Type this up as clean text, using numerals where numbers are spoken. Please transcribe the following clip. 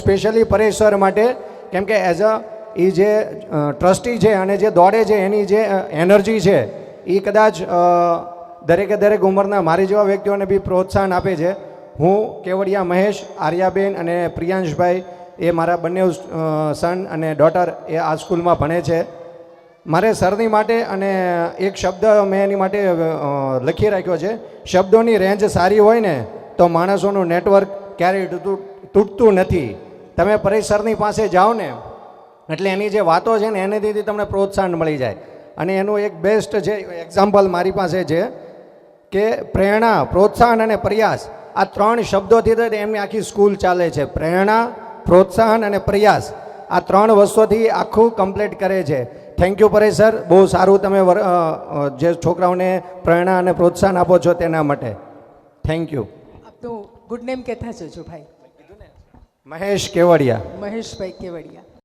Specially Paresh sir માટે, કેમ કે એઝ અ એ જે ટ્રસ્ટી છે અને જે દોડે છે એની જે એનર્જી છે એ કદાચ દરેક ઉંમરના મારી જેવા વ્યક્તિઓને બી પ્રોત્સાહન આપે છે. હું કેવડિયા મહેશ, આર્યાબેન અને પ્રિયાંશભાઈ એ મારા બંને સન અને ડોટર એ આ સ્કૂલમાં ભણે છે. મારે સરની માટે અને એક શબ્દ મેં એની માટે લખી રાખ્યો છે. શબ્દોની રેન્જ સારી હોય ને તો માણસોનું નેટવર્ક ક્યારેય તૂટતું નથી. તમે પરેશ સરની પાસે જાઓ ને એટલે એની જે વાતો છે ને એનાથી તમને પ્રોત્સાહન મળી જાય. અને એનું એક બેસ્ટ જે એક્ઝામ્પલ મારી પાસે છે કે પ્રેરણા, પ્રોત્સાહન અને પ્રયાસ, આ 3 શબ્દોથી તો એમની આખી સ્કૂલ ચાલે છે. પ્રેરણા, પ્રોત્સાહન અને પ્રયાસ, આ 3 વસ્તુથી આખું કમ્પ્લીટ કરે છે. થેન્ક યુ પરેશ સર, બહુ સારું તમે જે છોકરાઓને પ્રેરણા અને પ્રોત્સાહન આપો છો તેના માટે. Thank you. આપનું ગુડ નેમ કહેતા જજો ભાઈ. મહેશ કેવડિયા. મહેશભાઈ કેવડિયા.